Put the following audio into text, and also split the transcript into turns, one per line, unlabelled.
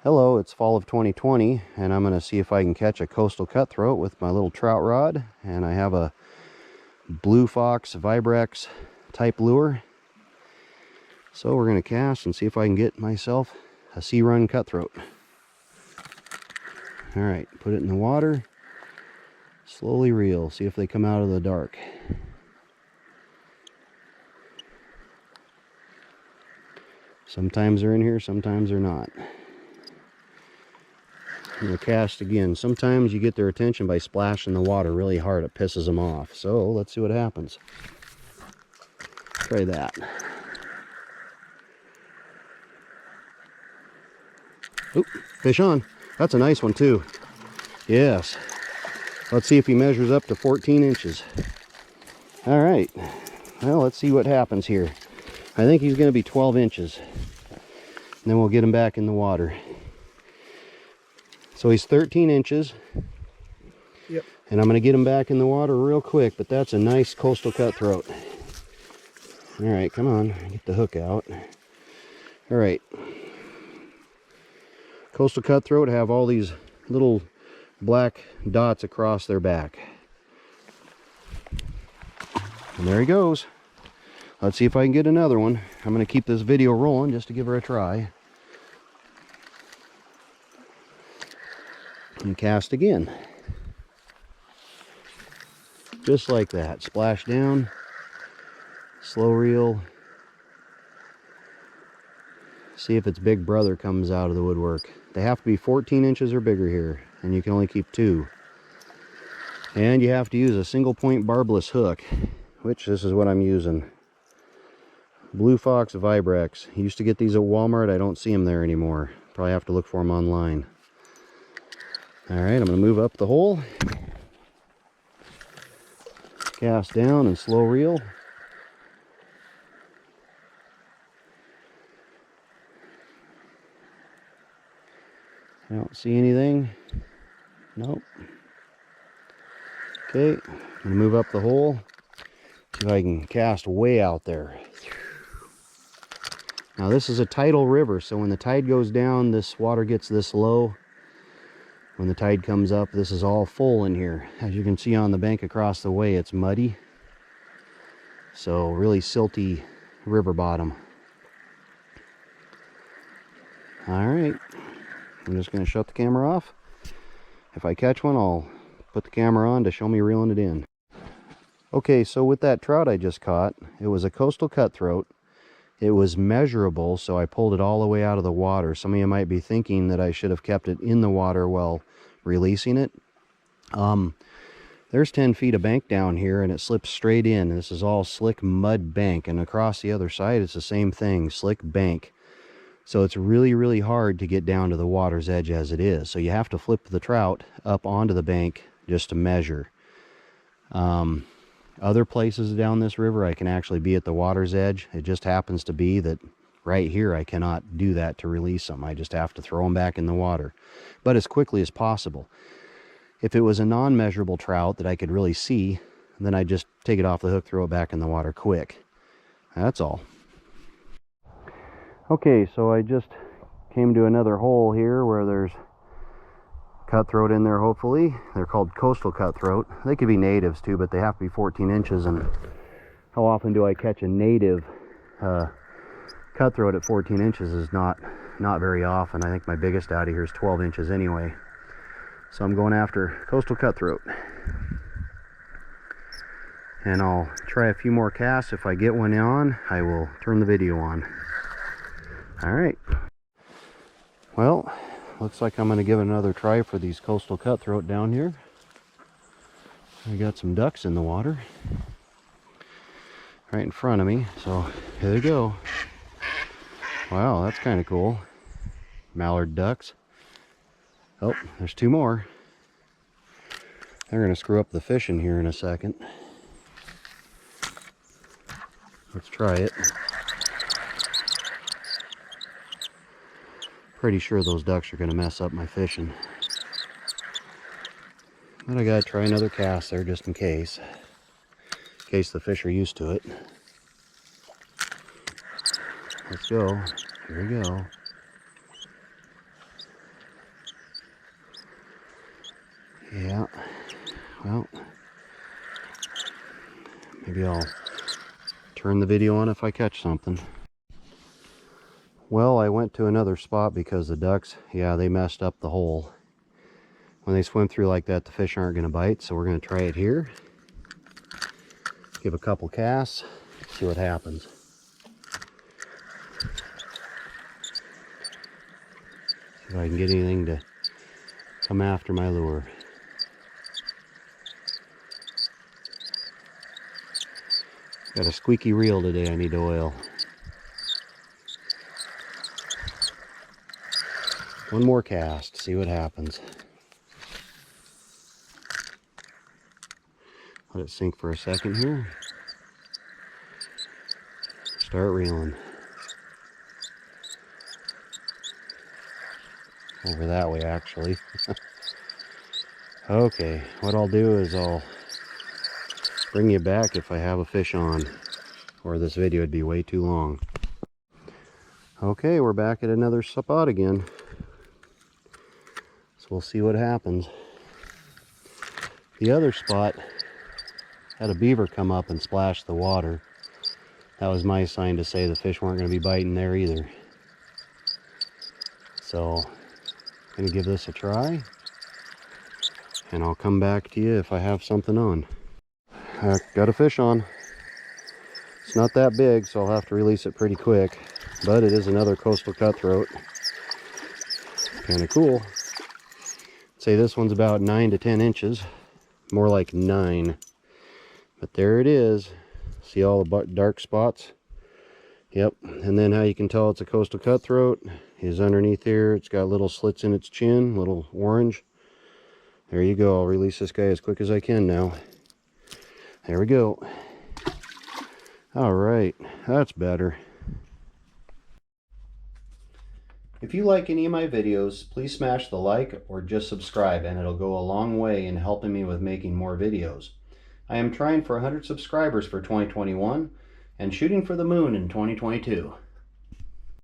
Hello, it's fall of 2020, and I'm going to see if I can catch a coastal cutthroat with my little trout rod. And I have a Blue Fox Vibrex type lure. So we're going to cast and see if I can get myself a sea run cutthroat. Alright, put it in the water. Slowly reel, see if they come out of the dark. Sometimes they're in here, sometimes they're not. I'm going to cast again. Sometimes you get their attention by splashing the water really hard. It pisses them off. So let's see what happens. Try that. Oop, fish on. That's a nice one too. Yes. Let's see if he measures up to 14 inches. All right. Well, let's see what happens here. I think he's going to be 12 inches. And then we'll get him back in the water. So he's 13 inches.
Yep.
And I'm going to get him back in the water real quick, but that's a nice coastal cutthroat. All right, come on, get the hook out. All right. Coastal cutthroat have all these little black dots across their back. And there he goes. Let's see if I can get another one. I'm going to keep this video rolling just to give her a try. And cast again. Just like that. Splash down. Slow reel. See if its big brother comes out of the woodwork. They have to be 14 inches or bigger here. And you can only keep 2. And you have to use a single point barbless hook. Which this is what I'm using. Blue Fox Vibrex. I used to get these at Walmart. I don't see them there anymore. Probably have to look for them online. Alright, I'm going to move up the hole. Cast down and slow reel. I don't see anything. Nope. Okay, I'm going to move up the hole. See if I can cast way out there. Now this is a tidal river, so when the tide goes down, this water gets this low. When the tide comes up, this is all full in here. As you can see on the bank across the way, it's muddy. So really silty river bottom. Alright, I'm just going to shut the camera off. If I catch one, I'll put the camera on to show me reeling it in. Okay, so with that trout I just caught, it was a coastal cutthroat. It was measurable, so I pulled it all the way out of the water. Some of you might be thinking that I should have kept it in the water while releasing it. There's 10 feet of bank down here, and it slips straight in. This is all slick mud bank, and across the other side it's the same thing, slick bank. So it's really, really hard to get down to the water's edge as it is. So you have to flip the trout up onto the bank just to measure. Other places down this river I can actually be at the water's edge. It just happens to be that right here I cannot do that to release them. I just have to throw them back in the water, but as quickly as possible. If it was a non-measurable trout that I could really see, then I'd just take it off the hook, throw it back in the water quick. That's all. Okay, so I just came to another hole here where there's cutthroat in there, hopefully. They're called coastal cutthroat. They could be natives too, but they have to be 14 inches. And how often do I catch a native cutthroat at 14 inches is not very often. I think my biggest out of here is 12 inches anyway. So I'm going after coastal cutthroat. And I'll try a few more casts. If I get one on, I will turn the video on. Alright. Well, looks like I'm going to give it another try for these coastal cutthroat down here. I got some ducks in the water right in front of me, so here they go. Wow, that's kind of cool. Mallard ducks. Oh, there's 2 more. They're going to screw up the fishing here in a second. Let's try it. Pretty sure those ducks are going to mess up my fishing. But I got to try another cast there just in case the fish are used to it. Let's go. Here we go. Yeah, well, maybe I'll turn the video on if I catch something. Well, I went to another spot because the ducks, yeah, they messed up the hole. When they swim through like that, the fish aren't going to bite, so we're going to try it here. Give a couple casts, see what happens. See if I can get anything to come after my lure. Got a squeaky reel today I need to oil. One more cast, see what happens. Let it sink for a second here. Start reeling. Over that way, actually. Okay, what I'll do is I'll bring you back if I have a fish on, or this video would be way too long. Okay, we're back at another spot again. So we'll see what happens. The other spot had a beaver come up and splash the water. That was my sign to say the fish weren't going to be biting there either. So, I'm going to give this a try. And I'll come back to you if I have something on. Got a fish on. It's not that big, so I'll have to release it pretty quick. But it is another coastal cutthroat. Kind of cool. I'd say this one's about 9 to 10 inches. More like 9. But there it is. See all the dark spots? Yep. And then how you can tell it's a coastal cutthroat is underneath here. It's got little slits in its chin, little orange. There you go. I'll release this guy as quick as I can now. There we go. All right, that's better. If you like any of my videos, please smash the like or just subscribe, and it'll go a long way in helping me with making more videos. I am trying for 100 subscribers for 2021 and shooting for the moon in 2022.